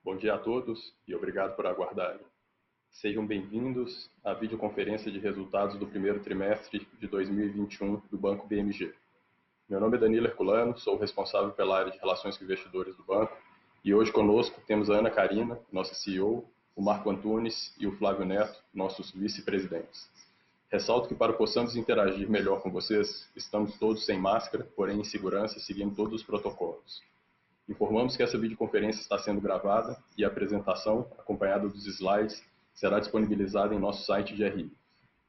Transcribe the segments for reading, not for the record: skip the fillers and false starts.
Bom dia a todos e obrigado por aguardarem. Sejam bem-vindos à videoconferência de resultados do primeiro trimestre de 2021 do Banco BMG. Meu nome é Danilo Herculano, sou o responsável pela área de Relações com Investidores do banco e hoje conosco temos a Ana Carina, nossa CEO, o Marco Antunes e o Flávio Neto, nossos vice-presidentes. Ressalto que para que possamos interagir melhor com vocês, estamos todos sem máscara, porém em segurança, seguindo todos os protocolos. Informamos que essa videoconferência está sendo gravada e a apresentação, acompanhada dos slides, será disponibilizada em nosso site de RI,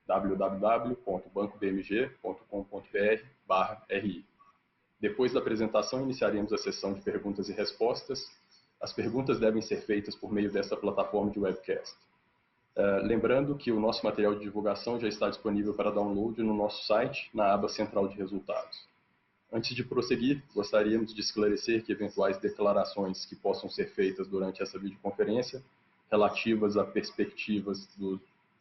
www.bancobmg.com.br/RI. Depois da apresentação, iniciaremos a sessão de perguntas e respostas. As perguntas devem ser feitas por meio desta plataforma de webcast. Lembrando que o nosso material de divulgação já está disponível para download no nosso site, na aba Central de Resultados. Antes de prosseguir, gostaríamos de esclarecer que eventuais declarações que possam ser feitas durante essa videoconferência, relativas a perspectivas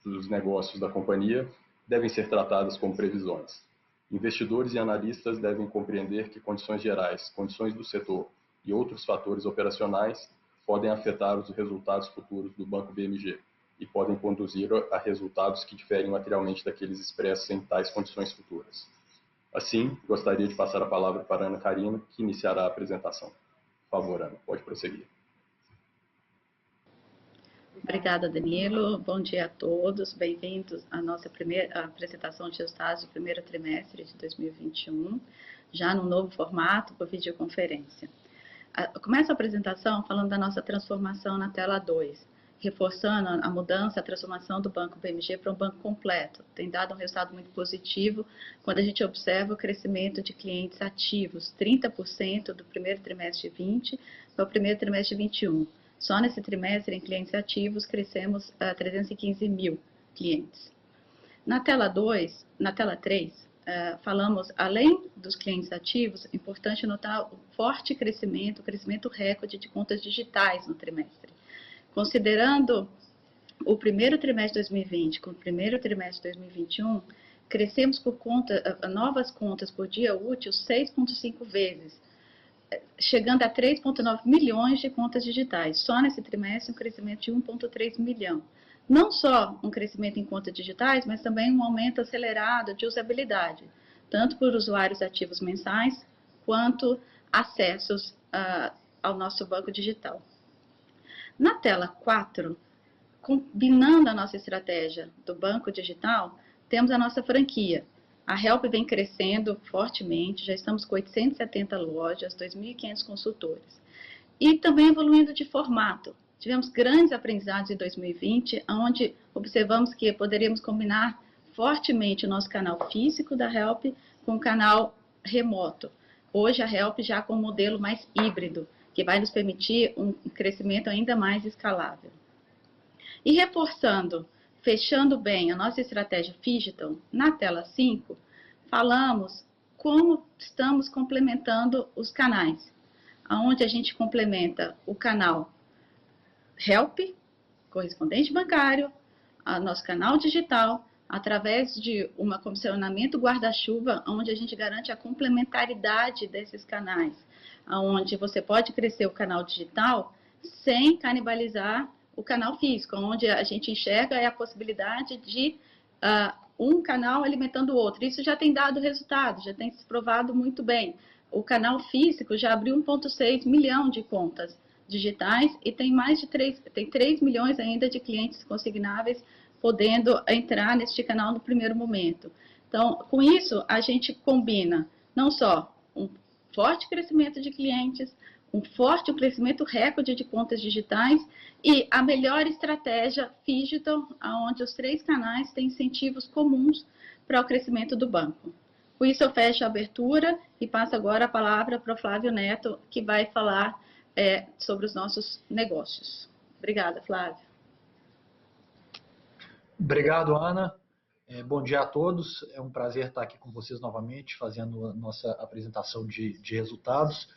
dos negócios da companhia, devem ser tratadas como previsões. Investidores e analistas devem compreender que condições gerais, condições do setor e outros fatores operacionais podem afetar os resultados futuros do Banco BMG e podem conduzir a resultados que diferem materialmente daqueles expressos em tais condições futuras. Assim, gostaria de passar a palavra para a Ana Carina, que iniciará a apresentação. Por favor, Ana, pode prosseguir. Obrigada, Danilo. Bom dia a todos. Bem-vindos à nossa primeira apresentação de resultados do primeiro trimestre de 2021, já no novo formato, por videoconferência. Começo a apresentação falando da nossa transformação na tela 2, reforçando a mudança, a transformação do Banco BMG para um banco completo. Tem dado um resultado muito positivo quando a gente observa o crescimento de clientes ativos, 30% do primeiro trimestre de 20 para o primeiro trimestre de 21. Só nesse trimestre, em clientes ativos, crescemos 315 mil clientes. Na tela 3, falamos, além dos clientes ativos, é importante notar o forte crescimento, o crescimento recorde de contas digitais no trimestre. Considerando o primeiro trimestre de 2020 com o primeiro trimestre de 2021, crescemos por novas contas por dia útil 6,5 vezes, chegando a 3,9 milhões de contas digitais. Só nesse trimestre, um crescimento de 1,3 milhão. Não só um crescimento em contas digitais, mas também um aumento acelerado de usabilidade, tanto por usuários ativos mensais, quanto acessos ao nosso banco digital. Na tela 4, combinando a nossa estratégia do banco digital, temos a nossa franquia. A Help vem crescendo fortemente, já estamos com 870 lojas, 2.500 consultores. E também evoluindo de formato. Tivemos grandes aprendizados em 2020, onde observamos que poderíamos combinar fortemente o nosso canal físico da Help com o canal remoto. Hoje a Help já com um modelo mais híbrido, que vai nos permitir um crescimento ainda mais escalável. E reforçando, fechando bem a nossa estratégia Phygital, na tela 5, falamos como estamos complementando os canais, onde a gente complementa o canal Help, correspondente bancário, nosso canal digital, através de um comissionamento guarda-chuva, onde a gente garante a complementaridade desses canais, onde você pode crescer o canal digital sem canibalizar o canal físico, onde a gente enxerga a possibilidade de um canal alimentando o outro. Isso já tem dado resultado, já tem se provado muito bem. O canal físico já abriu 1,6 milhão de contas digitais e tem mais de 3 milhões ainda de clientes consignáveis podendo entrar neste canal no primeiro momento. Então, com isso, a gente combina não só um forte crescimento de clientes, um forte crescimento recorde de contas digitais e a melhor estratégia Phygital, onde os 3 canais têm incentivos comuns para o crescimento do banco. Com isso, eu fecho a abertura e passo agora a palavra para o Flávio Neto, que vai falar sobre os nossos negócios. Obrigada, Flávio. Obrigado, Ana. Bom dia a todos. É um prazer estar aqui com vocês novamente, fazendo a nossa apresentação de resultados.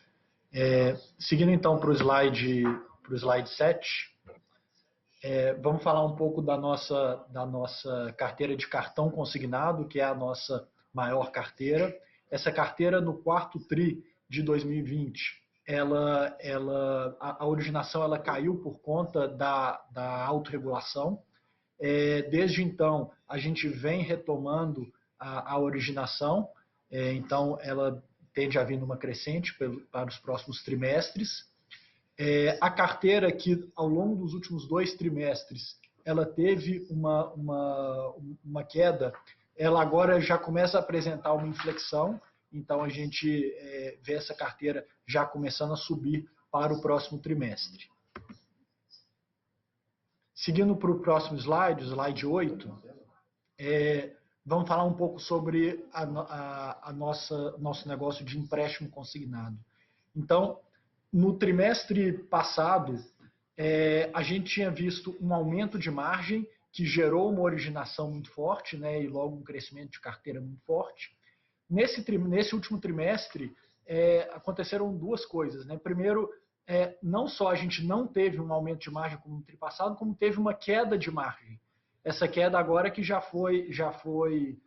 Seguindo então para o slide 7, vamos falar um pouco da nossa carteira de cartão consignado, que é a nossa maior carteira. Essa carteira, no quarto TRI de 2020, a originação ela caiu por conta da autorregulação. Desde então, a gente vem retomando a originação, então ela tende a vir numa crescente para os próximos trimestres. A carteira que, ao longo dos últimos 2 trimestres, ela teve uma queda, ela agora já começa a apresentar uma inflexão, então a gente vê essa carteira já começando a subir para o próximo trimestre. Seguindo para o próximo slide, o slide 8, vamos falar um pouco sobre nosso negócio de empréstimo consignado. Então, no trimestre passado, a gente tinha visto um aumento de margem que gerou uma originação muito forte, né, e logo um crescimento de carteira muito forte. Nesse último trimestre, aconteceram 2 coisas, né? Primeiro, não só a gente não teve um aumento de margem como no tri passado, como teve uma queda de margem. Essa queda agora que já foi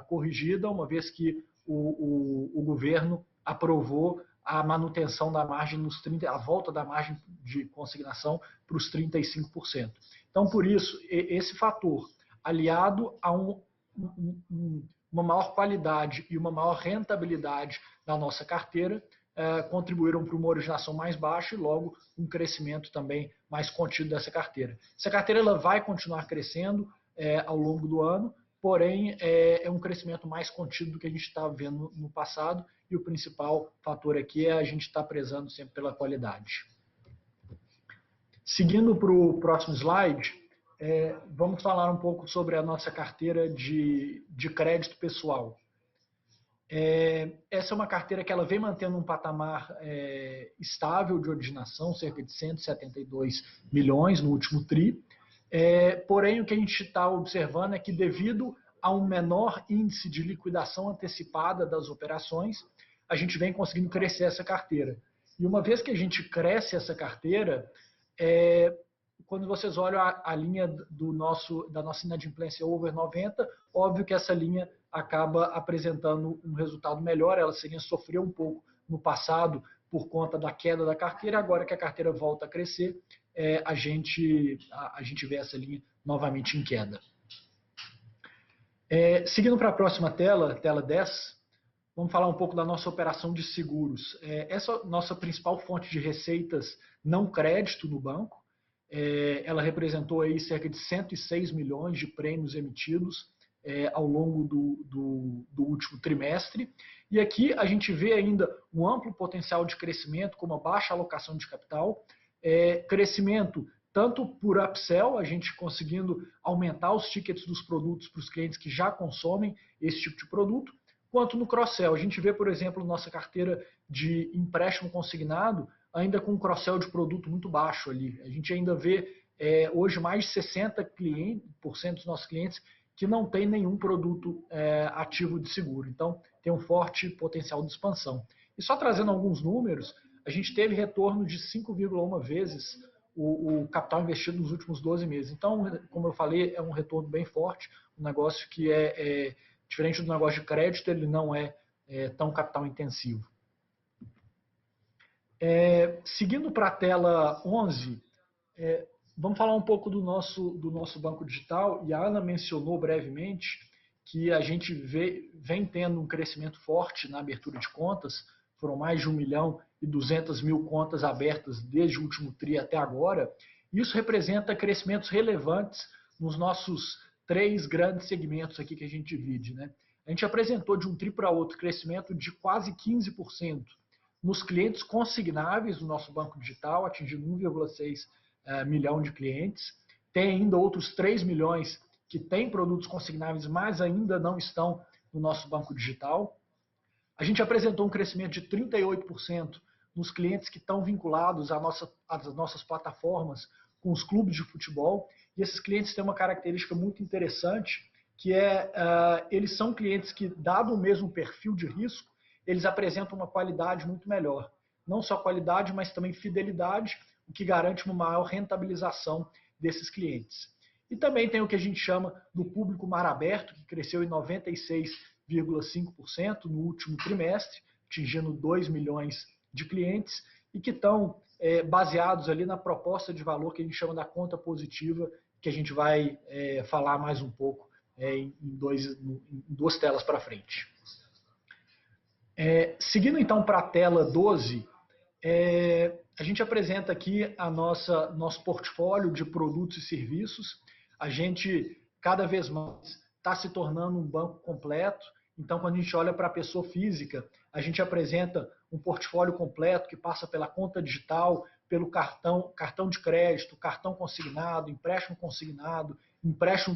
corrigida, uma vez que o governo aprovou a manutenção da margem a volta da margem de consignação para os 35%. Então, por isso, esse fator, aliado a uma maior qualidade e uma maior rentabilidade da nossa carteira, contribuíram para uma originação mais baixa e logo um crescimento também mais contido dessa carteira. Essa carteira ela vai continuar crescendo ao longo do ano, porém é um crescimento mais contido do que a gente está vendo no passado, e o principal fator aqui é a gente estar prezando sempre pela qualidade. Seguindo para o próximo slide, vamos falar um pouco sobre a nossa carteira de crédito pessoal. Essa é uma carteira que ela vem mantendo um patamar estável de originação, cerca de 172 milhões no último TRI. Porém, o que a gente está observando é que, devido a um menor índice de liquidação antecipada das operações, a gente vem conseguindo crescer essa carteira. E uma vez que a gente cresce essa carteira, quando vocês olham a linha da nossa inadimplência over 90, óbvio que essa linha acaba apresentando um resultado melhor. Ela sofreu um pouco no passado por conta da queda da carteira. Agora que a carteira volta a crescer, a gente vê essa linha novamente em queda. Seguindo para a próxima tela, tela 10, vamos falar um pouco da nossa operação de seguros. Essa é a nossa principal fonte de receitas não crédito no banco. Ela representou aí cerca de 106 milhões de prêmios emitidos ao longo do último trimestre. E aqui a gente vê ainda um amplo potencial de crescimento com uma baixa alocação de capital, crescimento tanto por upsell, a gente conseguindo aumentar os tickets dos produtos para os clientes que já consomem esse tipo de produto, quanto no cross-sell. A gente vê, por exemplo, nossa carteira de empréstimo consignado ainda com um cross-sell de produto muito baixo ali. A gente ainda vê hoje mais de 60% dos nossos clientes que não tem nenhum produto ativo de seguro. Então, tem um forte potencial de expansão. E só trazendo alguns números, a gente teve retorno de 5,1 vezes o capital investido nos últimos 12 meses. Então, como eu falei, é um retorno bem forte, um negócio que diferente do negócio de crédito, ele não é tão capital intensivo. Seguindo para a tela 11, vamos falar um pouco do nosso banco digital, e a Ana mencionou brevemente que a gente vem tendo um crescimento forte na abertura de contas. Foram mais de 1.200.000 contas abertas desde o último TRI até agora. Isso representa crescimentos relevantes nos nossos 3 grandes segmentos aqui que a gente divide, né? A gente apresentou de um TRI para outro crescimento de quase 15% nos clientes consignáveis do nosso banco digital, atingindo 1,6 milhão de clientes. Tem ainda outros 3 milhões que têm produtos consignáveis, mas ainda não estão no nosso banco digital. A gente apresentou um crescimento de 38% nos clientes que estão vinculados às nossas plataformas com os clubes de futebol. E esses clientes têm uma característica muito interessante, que eles são clientes que, dado o mesmo perfil de risco, eles apresentam uma qualidade muito melhor. Não só qualidade, mas também fidelidade, o que garante uma maior rentabilização desses clientes. E também tem o que a gente chama do público mar aberto, que cresceu em 96,5% no último trimestre, atingindo 2 milhões de clientes. e que estão baseados ali na proposta de valor que a gente chama da conta positiva, que a gente vai falar mais um pouco em duas telas para frente. Seguindo então para a tela 12, a gente apresenta aqui nosso portfólio de produtos e serviços. A gente cada vez mais está se tornando um banco completo. Então, quando a gente olha para a pessoa física, a gente apresenta um portfólio completo que passa pela conta digital, pelo cartão de crédito, cartão consignado, empréstimo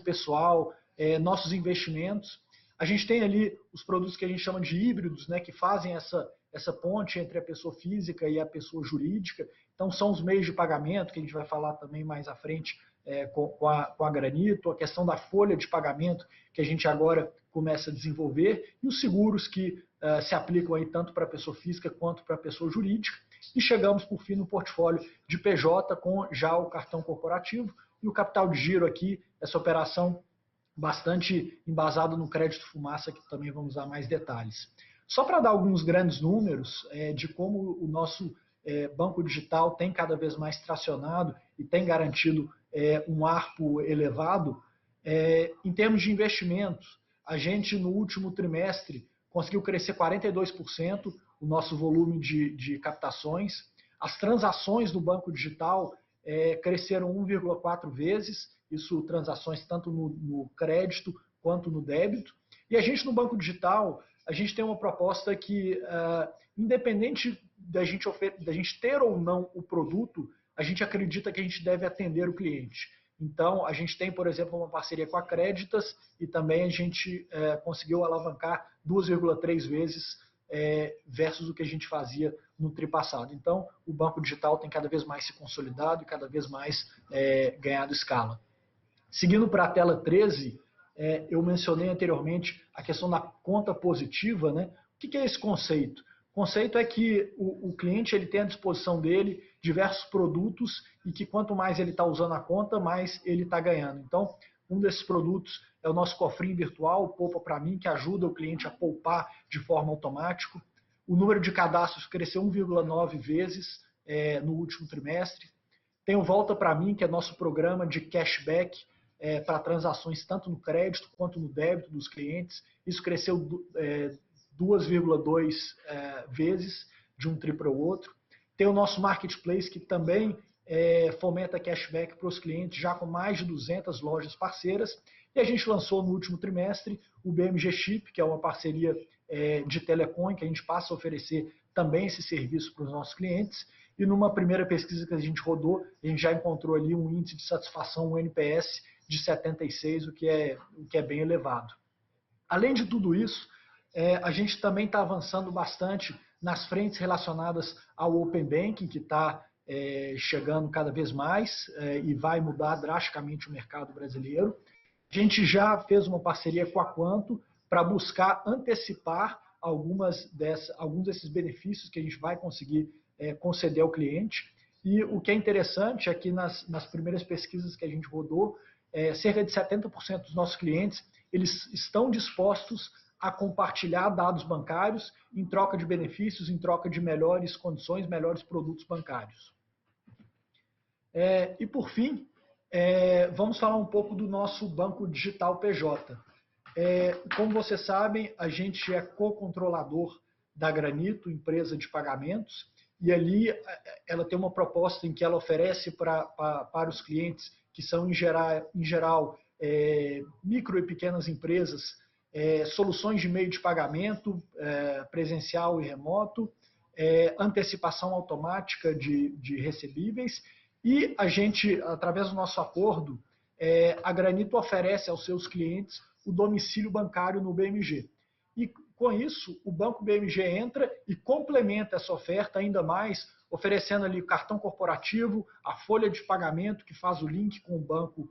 pessoal, nossos investimentos. A gente tem ali os produtos que a gente chama de híbridos, né, que fazem essa ponte entre a pessoa física e a pessoa jurídica. Então, são os meios de pagamento, que a gente vai falar também mais à frente com a Granito, a questão da folha de pagamento, que a gente agora começa a desenvolver, e os seguros que se aplicam aí tanto para a pessoa física quanto para a pessoa jurídica. E chegamos, por fim, no portfólio de PJ com já o cartão corporativo e o capital de giro aqui, essa operação bastante embasada no crédito fumaça, que também vamos dar mais detalhes. Só para dar alguns grandes números de como o nosso banco digital tem cada vez mais tracionado e tem garantido um ARPU elevado, em termos de investimentos, a gente no último trimestre conseguiu crescer 42% o nosso volume de captações. As transações do banco digital cresceram 1,4 vezes, isso transações tanto no crédito quanto no débito. E a gente no banco digital, a gente tem uma proposta que, independente da gente ter ou não o produto, a gente acredita que a gente deve atender o cliente. Então, a gente tem, por exemplo, uma parceria com a Créditas e também a gente conseguiu alavancar 2,3 vezes versus o que a gente fazia no tri passado. Então, o banco digital tem cada vez mais se consolidado e cada vez mais ganhado escala. Seguindo para a tela 13, eu mencionei anteriormente a questão da conta positiva, né? O que é esse conceito? O conceito é que o cliente ele tem à disposição dele diversos produtos e que quanto mais ele está usando a conta, mais ele está ganhando. Então, um desses produtos é o nosso cofrinho virtual, Poupa Pra Mim, que ajuda o cliente a poupar de forma automática. O número de cadastros cresceu 1,9 vezes no último trimestre. Tem o Volta Pra Mim, que é nosso programa de cashback para transações tanto no crédito quanto no débito dos clientes. Isso cresceu 2,2 vezes de um tri para o outro. Tem o nosso marketplace, que também fomenta cashback para os clientes, já com mais de 200 lojas parceiras. E a gente lançou no último trimestre o BMG Chip, que é uma parceria de telecom, em que a gente passa a oferecer também esse serviço para os nossos clientes. E numa primeira pesquisa que a gente rodou, a gente já encontrou ali um índice de satisfação, um NPS de 76, o que é bem elevado. Além de tudo isso, a gente também está avançando bastante nas frentes relacionadas ao Open Banking, que está chegando cada vez mais e vai mudar drasticamente o mercado brasileiro. A gente já fez uma parceria com a Quanto para buscar antecipar alguns desses benefícios que a gente vai conseguir conceder ao cliente. E o que é interessante é que nas primeiras pesquisas que a gente rodou, cerca de 70% dos nossos clientes eles estão dispostos a compartilhar dados bancários em troca de benefícios, em troca de melhores condições, melhores produtos bancários. E por fim, vamos falar um pouco do nosso banco digital PJ. Como vocês sabem, a gente é co-controlador da Granito, empresa de pagamentos, e ali ela tem uma proposta em que ela oferece para os clientes, que são em geral micro e pequenas empresas, soluções de meio de pagamento presencial e remoto, antecipação automática de recebíveis, e a gente, através do nosso acordo, a Granito oferece aos seus clientes o domicílio bancário no BMG. E com isso, o Banco BMG entra e complementa essa oferta ainda mais, oferecendo ali o cartão corporativo, a folha de pagamento que faz o link com o banco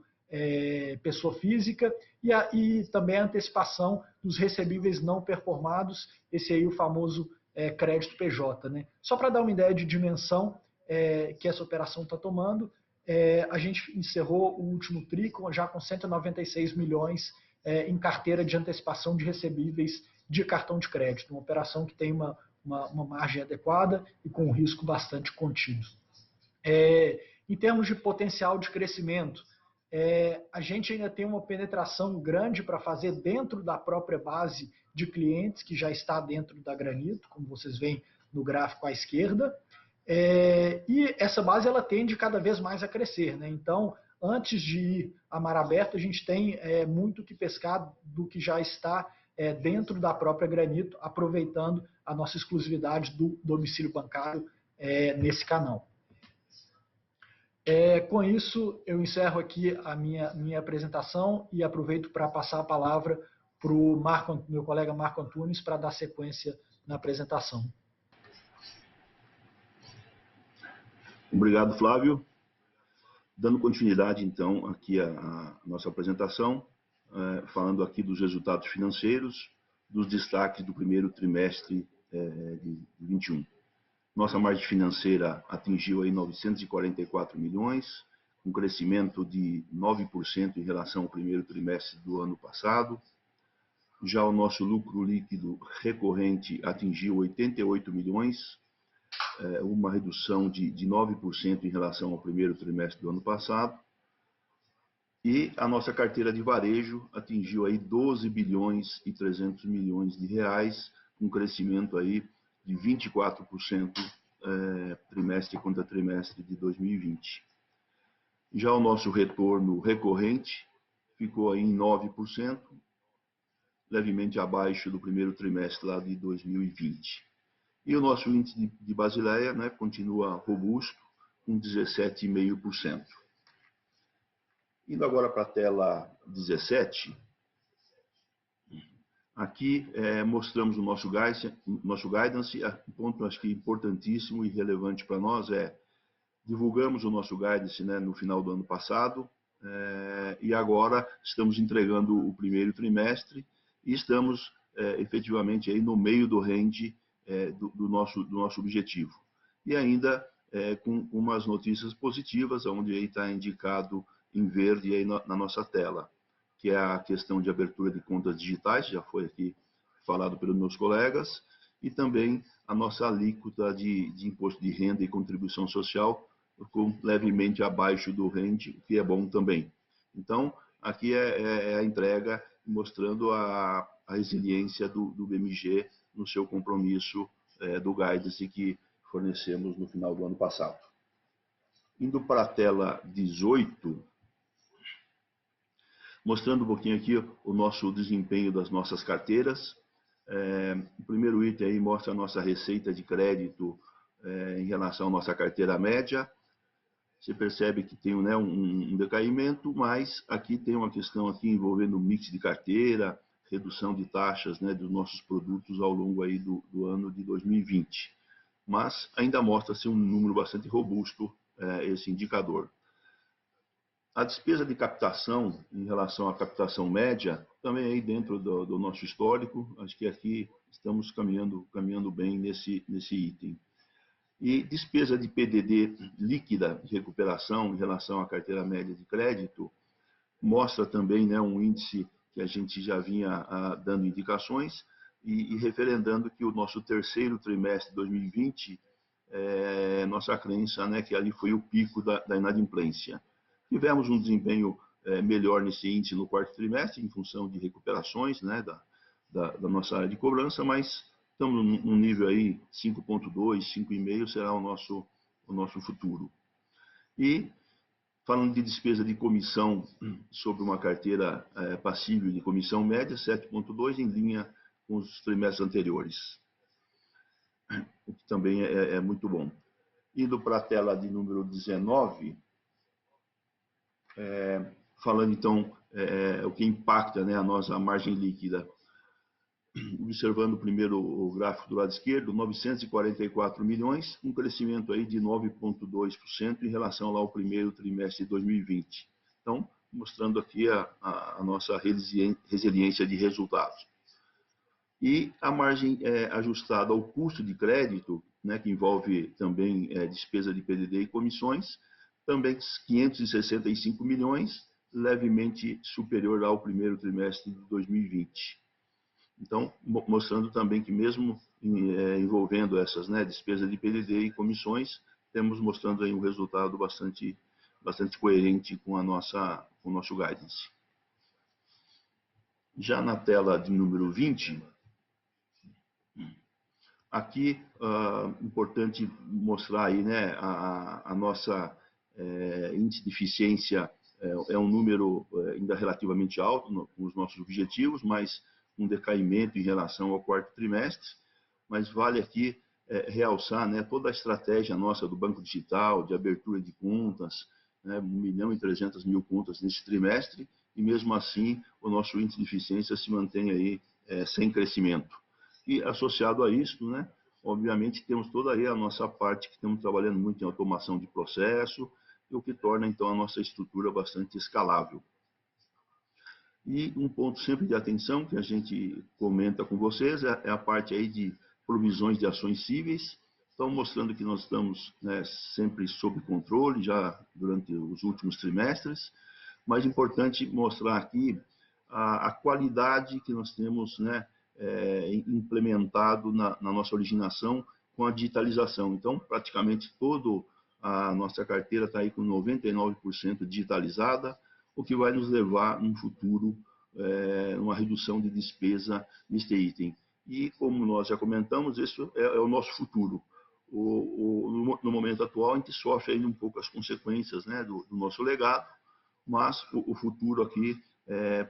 pessoa física e também a antecipação dos recebíveis não performados, esse aí o famoso crédito PJ. Né? Só para dar uma ideia de dimensão que essa operação está tomando, a gente encerrou o último tri já com 196 milhões em carteira de antecipação de recebíveis de cartão de crédito, uma operação que tem uma uma margem adequada e com um risco bastante contido. Em termos de potencial de crescimento, a gente ainda tem uma penetração grande para fazer dentro da própria base de clientes que já está dentro da Granito, como vocês veem no gráfico à esquerda, e essa base ela tende cada vez mais a crescer, né? Então, antes de ir a mar aberto, a gente tem muito que pescar do que já está dentro da própria Granito, aproveitando a nossa exclusividade do domicílio bancário nesse canal. Com isso, eu encerro aqui a minha apresentação e aproveito para passar a palavra para o meu colega Marco Antunes para dar sequência na apresentação. Obrigado, Flávio. Dando continuidade, então, aqui à nossa apresentação, falando aqui dos resultados financeiros, dos destaques do primeiro trimestre de 21. Nossa margem financeira atingiu aí 944 milhões, um crescimento de 9% em relação ao primeiro trimestre do ano passado. Já o nosso lucro líquido recorrente atingiu 88 milhões, uma redução de 9% em relação ao primeiro trimestre do ano passado. E a nossa carteira de varejo atingiu aí 12 bilhões e 300 milhões de reais, um crescimento aí de 24% trimestre contra trimestre de 2020. Já o nosso retorno recorrente ficou aí em 9%, levemente abaixo do primeiro trimestre lá de 2020. E o nosso índice de Basileia, né, continua robusto, com 17,5%. Indo agora para a tela 17, aqui mostramos o nosso guidance. Um ponto, acho que importantíssimo e relevante para nós divulgamos o nosso guidance, né, no final do ano passado, e agora estamos entregando o primeiro trimestre e estamos efetivamente aí no meio do range do nosso objetivo. E ainda com umas notícias positivas, onde aí está indicado em verde aí na nossa tela, que é a questão de abertura de contas digitais, já foi aqui falado pelos meus colegas, e também a nossa alíquota de imposto de renda e contribuição social, ficou levemente abaixo do range, o que é bom também. Então, aqui é a entrega mostrando a resiliência do BMG no seu compromisso do guidance que fornecemos no final do ano passado. Indo para a tela 18, mostrando um pouquinho aqui o nosso desempenho das nossas carteiras. O primeiro item aí mostra a nossa receita de crédito em relação à nossa carteira média. Você percebe que tem, né, um decaimento, mas aqui tem uma questão aqui envolvendo o mix de carteira, redução de taxas, né, dos nossos produtos ao longo aí do ano de 2020. Mas ainda mostra-se um número bastante robusto esse indicador. A despesa de captação, em relação à captação média, também aí dentro do nosso histórico, acho que aqui estamos caminhando bem nesse item. E despesa de PDD líquida de recuperação em relação à carteira média de crédito, mostra também, né, um índice que a gente já vinha dando indicações e referendando que o nosso terceiro trimestre de 2020, nossa crença, né, que ali foi o pico da inadimplência. Tivemos um desempenho melhor nesse índice no quarto trimestre, em função de recuperações, né, da nossa área de cobrança, mas estamos num nível aí 5,2, 5,5 será o nosso futuro. E falando de despesa de comissão sobre uma carteira passível de comissão média, 7,2 em linha com os trimestres anteriores, o que também é muito bom. Indo para a tela de número 19, falando então o que impacta, né, a nossa margem líquida. Observando primeiro o gráfico do lado esquerdo, 944 milhões, um crescimento aí de 9,2% em relação lá ao primeiro trimestre de 2020. Então, mostrando aqui a nossa resiliência de resultados. E a margem ajustada ao custo de crédito, né, que envolve também despesa de PDD e comissões, também 565 milhões, levemente superior ao primeiro trimestre de 2020. Então, mostrando também que mesmo envolvendo essas, né, despesas de PDD e comissões, temos mostrando aí um resultado bastante coerente com o nosso guidance. Já na tela de número 20, aqui, importante mostrar aí, né, a nossa índice de eficiência é um número ainda relativamente alto com os nossos objetivos, mas um decaimento em relação ao quarto trimestre. Mas vale aqui realçar, né, toda a estratégia nossa do banco digital, de abertura de contas, né, 1.300.000 contas nesse trimestre, e mesmo assim o nosso índice de eficiência se mantém aí sem crescimento. E associado a isso, né, obviamente temos toda aí a nossa parte que estamos trabalhando muito em automação de processo, o que torna então a nossa estrutura bastante escalável. E um ponto sempre de atenção que a gente comenta com vocês é a parte aí de provisões de ações cíveis. Então, mostrando que nós estamos, né, sempre sob controle já durante os últimos trimestres, mas importante mostrar aqui a qualidade que nós temos, né, implementado na nossa originação com a digitalização. Então, praticamente toda a nossa carteira está aí com 99% digitalizada, o que vai nos levar, no futuro, uma redução de despesa neste item. E, como nós já comentamos, esse é o nosso futuro. No momento atual, a gente sofre ainda um pouco as consequências, né, do nosso legado, mas o futuro aqui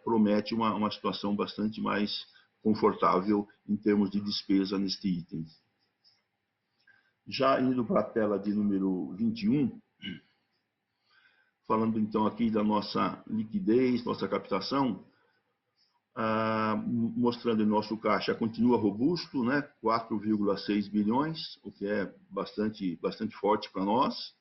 promete uma situação bastante mais confortável em termos de despesa neste item. Já indo para a tela de número 21, falando então aqui da nossa liquidez, nossa captação, mostrando o nosso caixa continua robusto, né, 4,6 bilhões, o que é bastante forte para nós.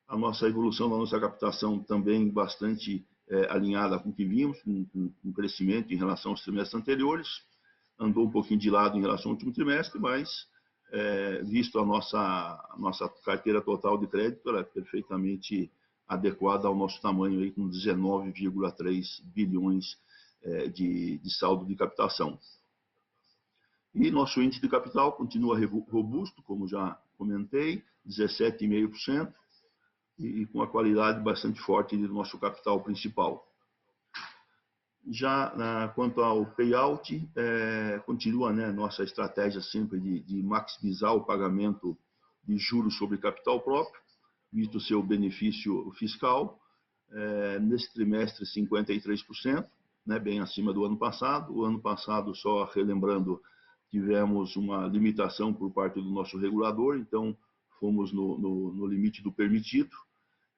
A nossa evolução da nossa captação também bastante alinhada com o que vimos, com crescimento em relação aos trimestres anteriores. Andou um pouquinho de lado em relação ao último trimestre, mas visto a nossa carteira total de crédito, ela é perfeitamente adequada ao nosso tamanho, aí, com 19,3 bilhões de saldo de captação. E nosso índice de capital continua robusto, como já comentei, 17,5%, e com a qualidade bastante forte do nosso capital principal. Já quanto ao payout, continua, né, nossa estratégia sempre de maximizar o pagamento de juros sobre capital próprio, visto o seu benefício fiscal. Nesse trimestre, 53%, né, bem acima do ano passado. O ano passado, só relembrando, tivemos uma limitação por parte do nosso regulador, então fomos no limite do permitido.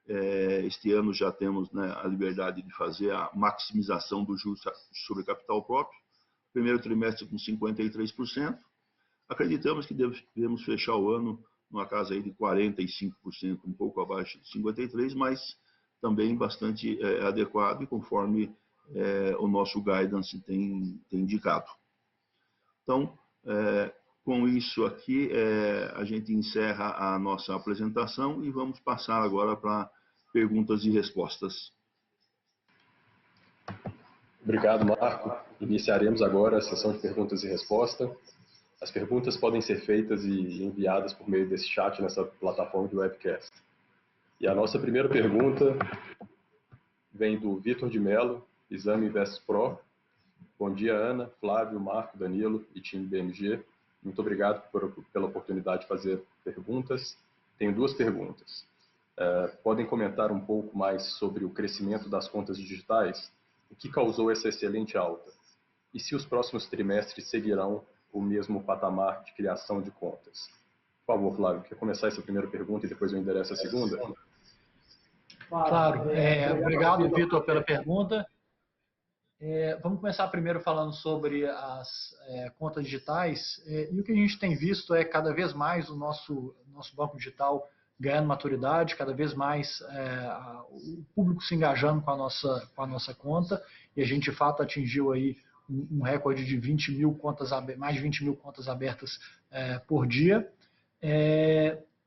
Este ano já temos, né, a liberdade de fazer a maximização do juros sobre capital próprio. Primeiro trimestre com 53%. Acreditamos que devemos fechar o ano numa casa aí de 45%, um pouco abaixo de 53%, mas também bastante adequado e conforme o nosso guidance tem indicado. Então, com isso aqui, a gente encerra a nossa apresentação e vamos passar agora para perguntas e respostas. Obrigado, Marco. Iniciaremos agora a sessão de perguntas e respostas. As perguntas podem ser feitas e enviadas por meio desse chat nessa plataforma de webcast. E a nossa primeira pergunta vem do Vitor de Mello, Exame Invest Pro. Bom dia, Ana, Flávio, Marco, Danilo e time BMG. Muito obrigado pela oportunidade de fazer perguntas. Tenho duas perguntas. Podem comentar um pouco mais sobre o crescimento das contas digitais? O que causou essa excelente alta? E se os próximos trimestres seguirão o mesmo patamar de criação de contas? Por favor, Flávio, quer começar essa primeira pergunta e depois eu endereço a segunda? Claro. Obrigado, Vitor, pela pergunta. Vamos começar primeiro falando sobre as contas digitais. E o que a gente tem visto é cada vez mais o nosso banco digital ganhando maturidade, cada vez mais o público se engajando com a nossa conta, e a gente de fato atingiu aí um recorde de 20 mil contas, mais de 20 mil contas abertas por dia.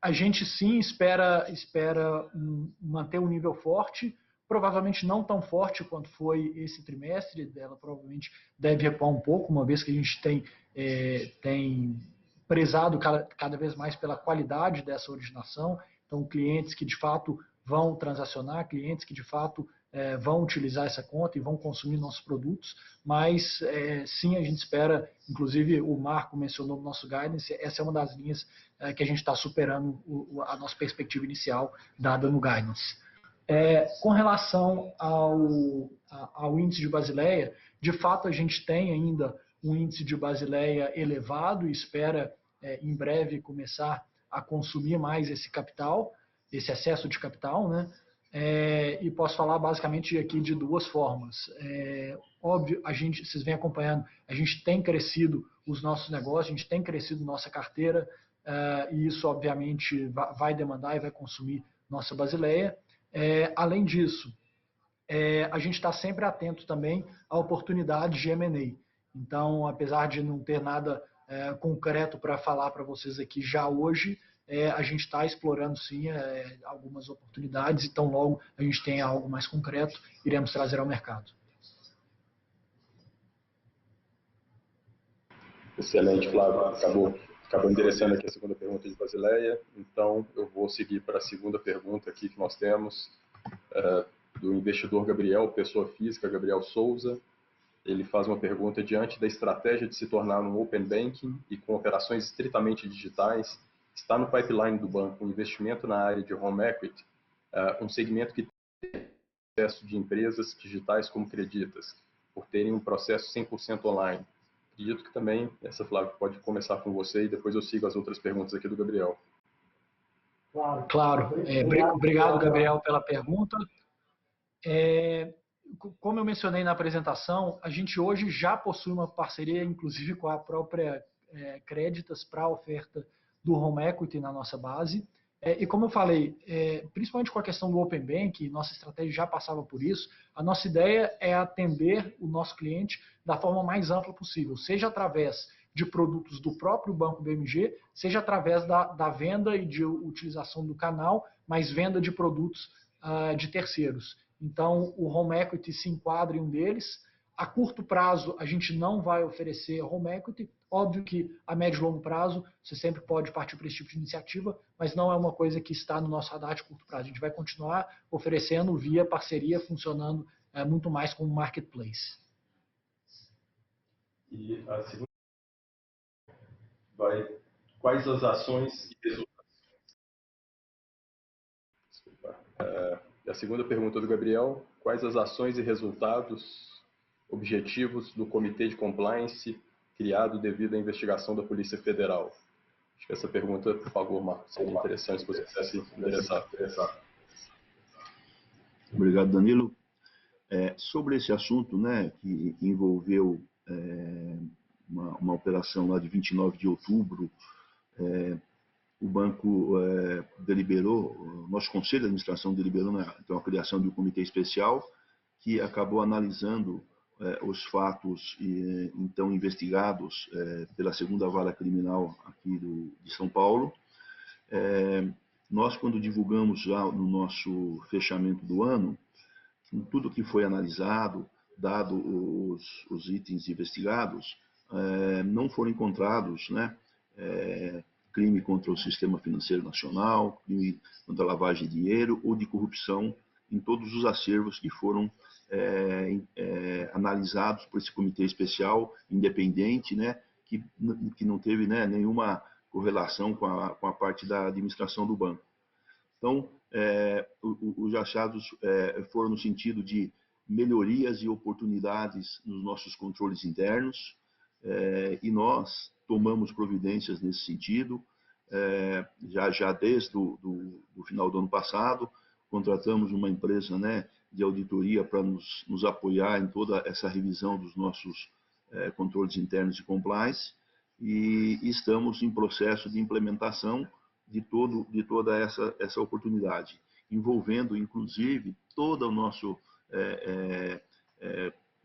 A gente sim espera manter um nível forte, provavelmente não tão forte quanto foi esse trimestre, ela provavelmente deve recuar um pouco, uma vez que a gente tem prezado cada vez mais pela qualidade dessa originação, então clientes que de fato vão transacionar, clientes que de fato vão utilizar essa conta e vão consumir nossos produtos, mas sim, a gente espera, inclusive o Marco mencionou no nosso guidance, essa é uma das linhas que a gente está superando a nossa perspectiva inicial dada no guidance. Com relação ao índice de Basileia, de fato a gente tem ainda um índice de Basileia elevado e espera em breve começar a consumir mais esse capital, esse excesso de capital, né? E posso falar basicamente aqui de duas formas. Óbvio, vocês vêm acompanhando, a gente tem crescido os nossos negócios, a gente tem crescido nossa carteira, e isso obviamente vai demandar e vai consumir nossa Basileia. Além disso, a gente está sempre atento também a oportunidades de M&A. Então, apesar de não ter nada concreto para falar para vocês aqui já hoje, a gente está explorando sim algumas oportunidades, e tão logo a gente tem algo mais concreto, iremos trazer ao mercado. Excelente, Flávio. Acabou endereçando aqui a segunda pergunta de Basileia, então eu vou seguir para a segunda pergunta aqui que nós temos, do investidor Gabriel, pessoa física, Gabriel Souza. Ele faz uma pergunta: diante da estratégia de se tornar um Open Banking e com operações estritamente digitais, está no pipeline do banco um investimento na área de Home Equity, um segmento que tem acesso de empresas digitais como Creditas, por terem um processo 100% online? Acredito que também, Flávio, pode começar com você e depois eu sigo as outras perguntas aqui do Gabriel. Claro. Obrigado, Gabriel, pela pergunta. Como eu mencionei na apresentação, a gente hoje já possui uma parceria, inclusive com a própria Creditas, para a oferta do Home Equity na nossa base. E como eu falei, principalmente com a questão do Open Bank, nossa estratégia já passava por isso, a nossa ideia é atender o nosso cliente da forma mais ampla possível, seja através de produtos do próprio Banco BMG, seja através da venda e de utilização do canal, mas venda de produtos de terceiros. Então, o Home Equity se enquadra em um deles. A curto prazo, a gente não vai oferecer Home Equity. Óbvio que a médio e longo prazo, você sempre pode partir para esse tipo de iniciativa, mas não é uma coisa que está no nosso radar de curto prazo. A gente vai continuar oferecendo via parceria, funcionando muito mais como marketplace. E a segunda quais as ações e resultados? A segunda pergunta do Gabriel: quais as ações e resultados objetivos do Comitê de Compliance criado devido à investigação da Polícia Federal? Acho que essa pergunta, por favor, Marcos, seria interessante se você pudesse endereçar. Obrigado, Danilo. Sobre esse assunto, né, que envolveu uma operação lá de 29 de outubro, o banco deliberou, o nosso conselho de administração deliberou então, a criação de um comitê especial que acabou analisando os fatos então investigados pela segunda vara criminal aqui de São Paulo. Nós, quando divulgamos já no nosso fechamento do ano, tudo que foi analisado, dado os itens investigados, não foram encontrados, né, crime contra o sistema financeiro nacional, crime contra a lavagem de dinheiro ou de corrupção em todos os acervos que foram analisados por esse comitê especial independente, né, que não teve, né, nenhuma correlação com a parte da administração do banco. Então, os achados foram no sentido de melhorias e oportunidades nos nossos controles internos, e nós tomamos providências nesse sentido, já desde o final do ano passado. Contratamos uma empresa, né, de auditoria para nos apoiar em toda essa revisão dos nossos controles internos de compliance, e estamos em processo de implementação de toda essa oportunidade, envolvendo inclusive todo o nosso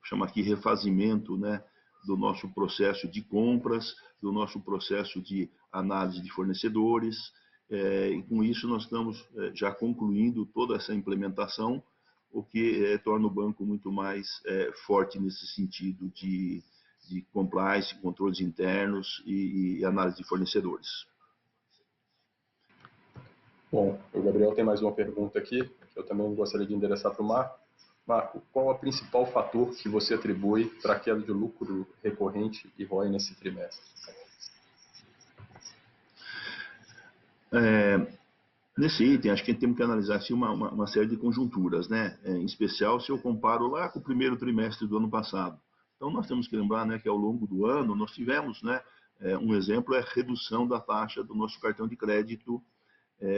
chama aqui refazimento, né, do nosso processo de compras, do nosso processo de análise de fornecedores, e com isso nós estamos já concluindo toda essa implementação o que torna o banco muito mais forte nesse sentido de compliance, controles internos e análise de fornecedores. Bom, o Gabriel tem mais uma pergunta aqui, que eu também gostaria de endereçar para o Marco. Marco, qual é o principal fator que você atribui para a queda de lucro recorrente e ROI nesse trimestre? Nesse item, acho que temos que analisar assim, uma série de conjunturas, né? Em especial se eu comparo lá com o primeiro trimestre do ano passado. Então, nós temos que lembrar, né, que ao longo do ano nós tivemos, né, um exemplo é a redução da taxa do nosso cartão de crédito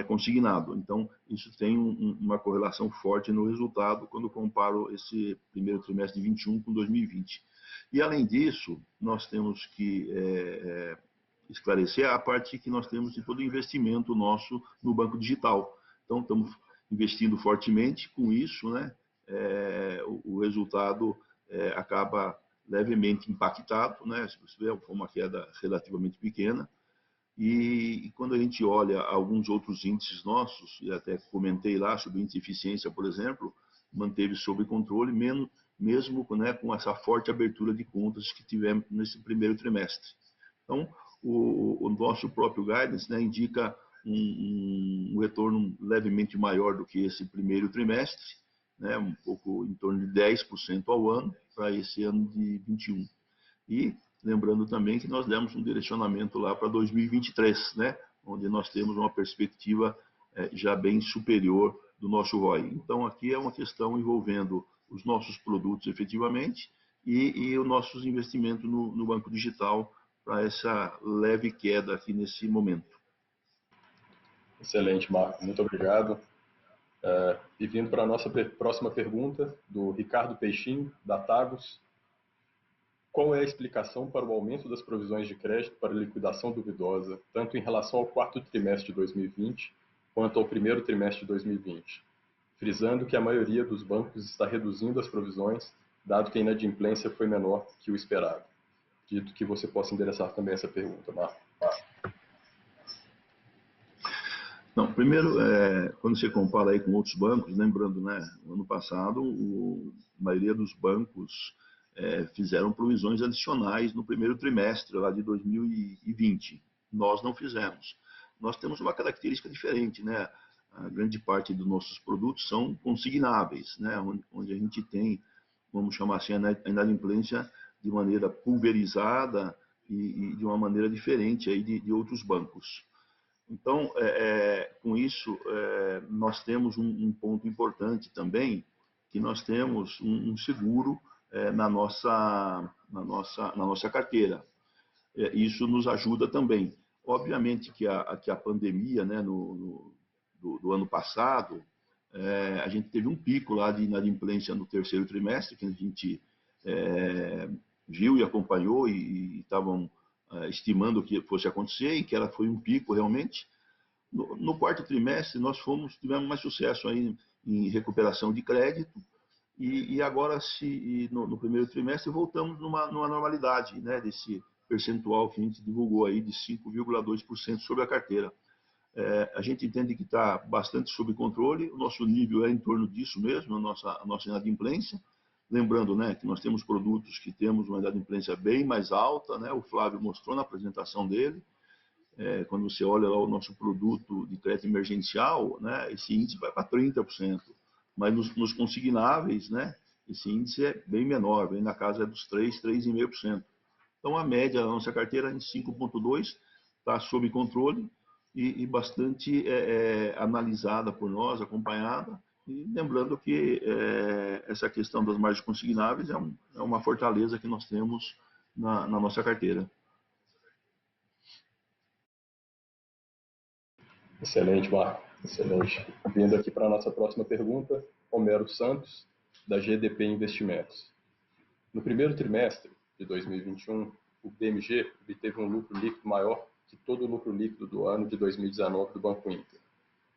consignado. Então, isso tem uma correlação forte no resultado quando eu comparo esse primeiro trimestre de 21 com 2020. E, além disso, nós temos que esclarecer a parte que nós temos de todo o investimento nosso no banco digital. Então, estamos investindo fortemente com isso, né? O resultado acaba levemente impactado, né? Se você vê, foi uma queda relativamente pequena. E quando a gente olha alguns outros índices nossos, e até comentei lá sobre o índice de eficiência, por exemplo, manteve sob controle, mesmo né, com essa forte abertura de contas que tivemos nesse primeiro trimestre. Então, o nosso próprio guidance, né, indica um retorno levemente maior do que esse primeiro trimestre, né, um pouco em torno de 10% ao ano para esse ano de 21. E lembrando também que nós demos um direcionamento lá para 2023, né, onde nós temos uma perspectiva já bem superior do nosso ROI. Então, aqui é uma questão envolvendo os nossos produtos efetivamente e os nossos investimentos no banco digital para essa leve queda aqui nesse momento. Excelente, Marco. Muito obrigado. E vindo para a nossa próxima pergunta, do Ricardo Peixinho, da Tagus. Qual é a explicação para o aumento das provisões de crédito para liquidação duvidosa, tanto em relação ao quarto trimestre de 2020, quanto ao primeiro trimestre de 2020? Frisando que a maioria dos bancos está reduzindo as provisões, dado que a inadimplência foi menor que o esperado. Dito que você possa endereçar também essa pergunta, Marco. Não, primeiro, quando você compara aí com outros bancos, lembrando, né, no ano passado, a maioria dos bancos fizeram provisões adicionais no primeiro trimestre lá de 2020. Nós não fizemos. Nós temos uma característica diferente, né? A grande parte dos nossos produtos são consignáveis, né? Onde a gente tem, vamos chamar assim, a inadimplência de maneira pulverizada e de uma maneira diferente aí de outros bancos. Então, com isso, nós temos um ponto importante também, que nós temos um seguro na nossa carteira. Isso nos ajuda também. Obviamente que a pandemia, né, do ano passado, a gente teve um pico lá de inadimplência no terceiro trimestre, que a gente viu e acompanhou e estavam estimando que fosse acontecer e que ela foi um pico realmente. No quarto trimestre, nós tivemos mais sucesso aí em recuperação de crédito e agora, no primeiro trimestre, voltamos numa normalidade, né, desse percentual que a gente divulgou aí de 5,2% sobre a carteira. A gente entende que está bastante sob controle, o nosso nível é em torno disso mesmo, a nossa inadimplência. Lembrando, né, que nós temos produtos que temos uma inadimplência bem mais alta, né, o Flávio mostrou na apresentação dele. Quando você olha lá o nosso produto de crédito emergencial, né, esse índice vai para 30%. Mas nos consignáveis, né, esse índice é bem menor, vem na casa dos 3,5%. Então, a média da nossa carteira em 5,2% está sob controle e bastante analisada por nós, acompanhada. E lembrando que essa questão das margens consignáveis é uma fortaleza que nós temos na nossa carteira. Excelente, Marco. Excelente. Vindo aqui para a nossa próxima pergunta, Homero Santos, da GDP Investimentos. No primeiro trimestre de 2021, o BMG obteve um lucro líquido maior que todo o lucro líquido do ano de 2019 do Banco Inter.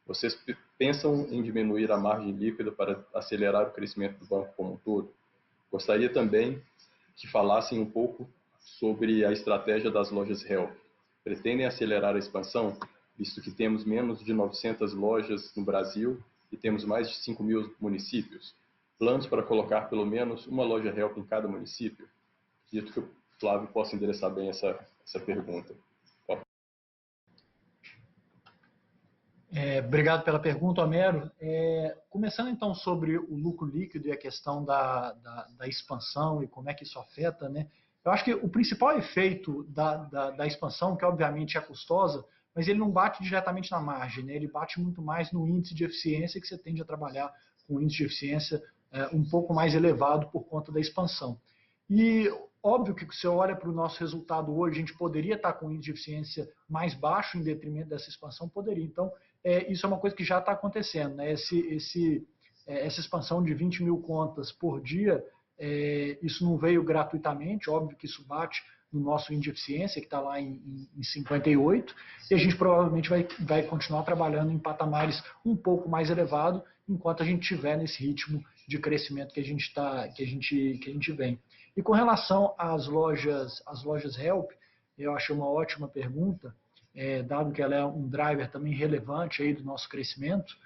Vocês pensam em diminuir a margem líquida para acelerar o crescimento do banco como um todo? Gostaria também que falassem um pouco sobre a estratégia das lojas Help. Pretendem acelerar a expansão, visto que temos menos de 900 lojas no Brasil e temos mais de 5.000 municípios? planos para colocar pelo menos uma loja Help em cada município? Acredito que o Flávio possa endereçar bem essa pergunta. Obrigado pela pergunta, Homero. Começando então sobre o lucro líquido e a questão da expansão e como é que isso afeta, né? Eu acho que o principal efeito da expansão, que obviamente é custosa, mas ele não bate diretamente na margem, né? Ele bate muito mais no índice de eficiência, que você tende a trabalhar com um índice de eficiência um pouco mais elevado por conta da expansão. E óbvio que se você olha para o nosso resultado hoje, a gente poderia estar com um índice de eficiência mais baixo em detrimento dessa expansão, poderia. Então, isso é uma coisa que já está acontecendo, né? Essa expansão de 20 mil contas por dia, isso não veio gratuitamente, óbvio que isso bate no nosso índice de eficiência, que está lá em 58, e a gente provavelmente vai continuar trabalhando em patamares um pouco mais elevados, enquanto a gente estiver nesse ritmo de crescimento que a gente vem. E com relação às lojas Help, eu achei uma ótima pergunta, dado que ela é um driver também relevante aí do nosso crescimento.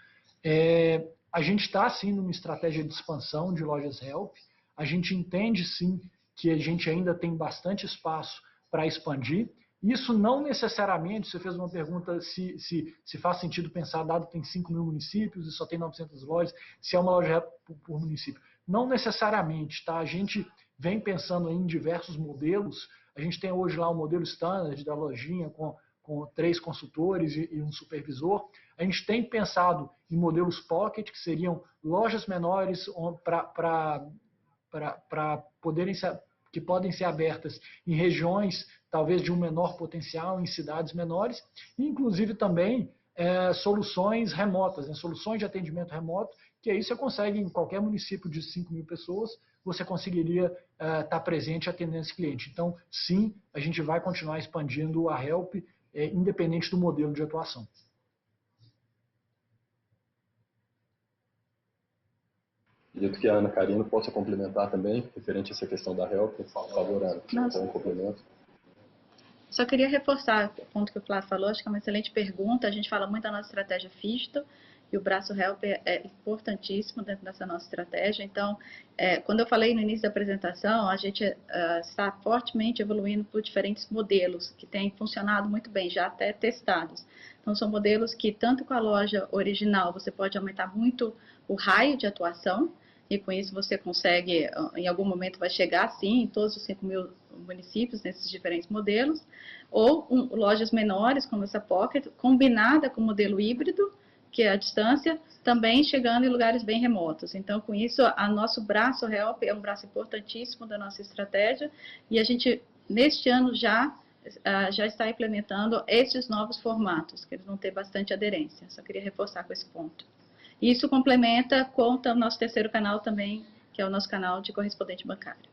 A gente está, sim, numa estratégia de expansão de lojas Help. A gente entende, sim, que a gente ainda tem bastante espaço para expandir. Isso não necessariamente, você fez uma pergunta se faz sentido pensar, dado que tem 5 mil municípios e só tem 900 lojas, se é uma loja Help por município. Não necessariamente, tá? A gente vem pensando em diversos modelos. A gente tem hoje lá o modelo standard da lojinha com 3 consultores e um supervisor. A gente tem pensado em modelos pocket, que seriam lojas menores que podem ser abertas em regiões talvez de um menor potencial, em cidades menores, e inclusive também soluções remotas, né? Soluções de atendimento remoto, que aí você consegue em qualquer município de 5 mil pessoas, você conseguiria estar presente atendendo esse cliente. Então, sim, a gente vai continuar expandindo a Help, independente do modelo de atuação. Acredito que a Ana Karina possa complementar também, referente a essa questão da Help. Por favor, Ana, um complemento. Só queria reforçar o ponto que o Flávio falou, acho que é uma excelente pergunta. A gente fala muito da nossa estratégia Digital, e o braço Help é importantíssimo dentro dessa nossa estratégia. Então, quando eu falei no início da apresentação, a gente está fortemente evoluindo por diferentes modelos que têm funcionado muito bem, já até testados. Então, são modelos que, tanto com a loja original, você pode aumentar muito o raio de atuação, e com isso você consegue, em algum momento vai chegar, sim, em todos os 5 mil municípios, nesses diferentes modelos, ou lojas menores, como essa Pocket, combinada com o modelo híbrido, que é a distância, também chegando em lugares bem remotos. Então, com isso, nosso braço Help é um braço importantíssimo da nossa estratégia, e a gente, neste ano, já está implementando esses novos formatos, que eles vão ter bastante aderência. Só queria reforçar com esse ponto. Isso complementa com o nosso terceiro canal também, que é o nosso canal de correspondente bancário.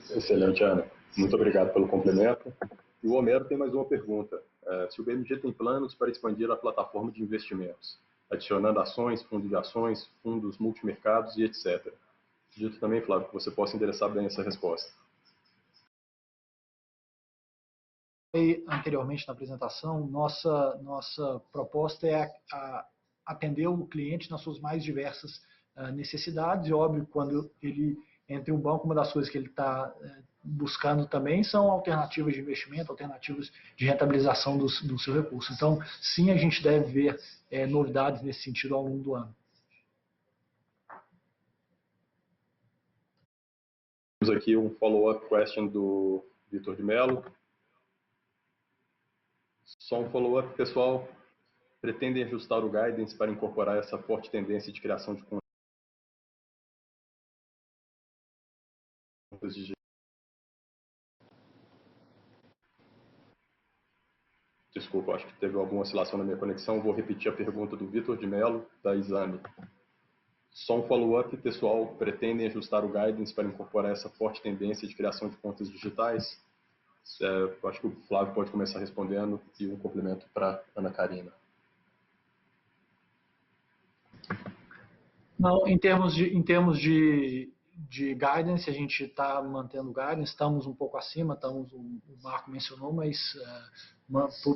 Excelente, Ana. Muito obrigado pelo complemento. E o Homero tem mais uma pergunta. Se o BMG tem planos para expandir a plataforma de investimentos, adicionando ações, fundos de ações, fundos multimercados e etc. Acredito também, Flávio, que você possa endereçar bem essa resposta. Anteriormente na apresentação, nossa proposta é atender o cliente nas suas mais diversas necessidades, e óbvio, quando ele entra em um banco, uma das coisas que ele está buscando também são alternativas de investimento, alternativas de rentabilização do seu recurso. Então, sim, a gente deve ver novidades nesse sentido ao longo do ano. Temos aqui um follow-up question do Vitor de Mello. Só um follow-up, pessoal. Pretendem ajustar o guidance para incorporar essa forte tendência de criação de contas digitais? Desculpa, acho que teve alguma oscilação na minha conexão. Vou repetir a pergunta do Vitor de Mello, da Exame. Só um follow-up, pessoal. Pretendem ajustar o guidance para incorporar essa forte tendência de criação de contas digitais? Acho que o Flávio pode começar respondendo e um complemento para a Ana Karina. Não, em termos de guidance, a gente está mantendo o guidance, estamos um pouco acima, o Marco mencionou, mas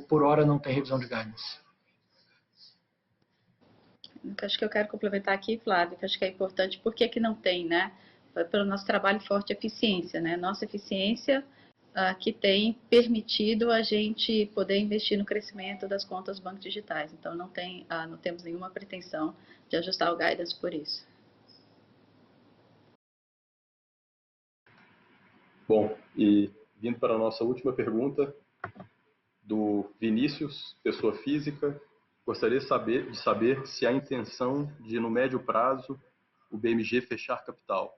por hora não tem revisão de guidance. acho que eu quero complementar aqui, Flávio, que acho que é importante, por que que não tem, né? Pelo nosso trabalho forte eficiência, né? Nossa eficiência que tem permitido a gente poder investir no crescimento das contas bancos digitais. Então, não temos nenhuma pretensão de ajustar o guidance por isso. Bom, e vindo para a nossa última pergunta, do Vinícius, pessoa física, gostaria de saber se há intenção de, no médio prazo, o BMG fechar capital.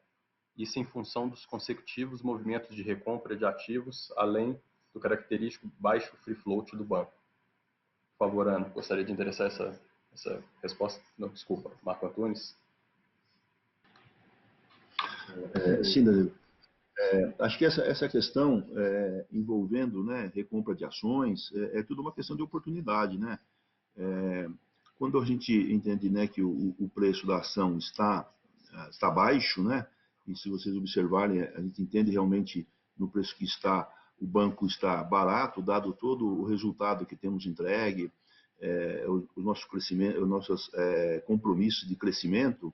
Isso em função dos consecutivos movimentos de recompra de ativos, além do característico baixo free float do banco. Por favor, Ana, gostaria de endereçar essa resposta. Não, desculpa, Marco Antunes. Sim, Danilo. Acho que essa questão envolvendo, né, recompra de ações é tudo uma questão de oportunidade, né? Quando a gente entende, né, que o preço da ação está baixo, né? E se vocês observarem, a gente entende realmente no preço que está, o banco está barato, dado todo o resultado que temos entregue, o nosso crescimento, os nossos compromissos de crescimento.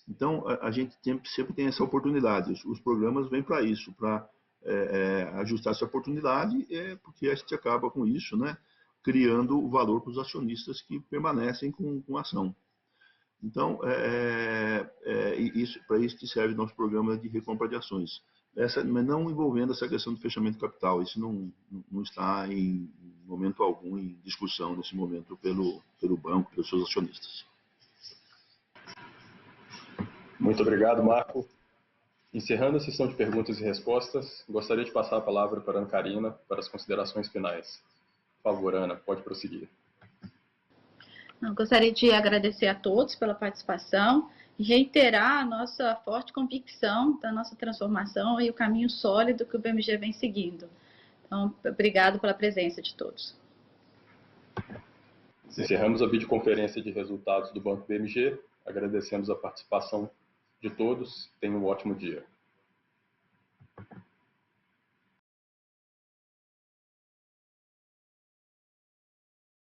Então, a gente sempre tem essa oportunidade. Os programas vêm para isso, para ajustar essa oportunidade, porque a gente acaba com isso, né, criando valor para os acionistas que permanecem com a ação. Então, para isso que serve o nosso programa de recompra de ações. Mas não envolvendo essa questão do fechamento de capital. Isso não está em momento algum em discussão nesse momento pelo banco, pelos seus acionistas. Muito obrigado, Marco. Encerrando a sessão de perguntas e respostas, gostaria de passar a palavra para a Ana Karina para as considerações finais. Por favor, Ana, pode prosseguir. Gostaria de agradecer a todos pela participação e reiterar a nossa forte convicção da nossa transformação e o caminho sólido que o BMG vem seguindo. Então, obrigado pela presença de todos. Encerramos a videoconferência de resultados do Banco BMG. Agradecemos a participação de todos. Tenham um ótimo dia.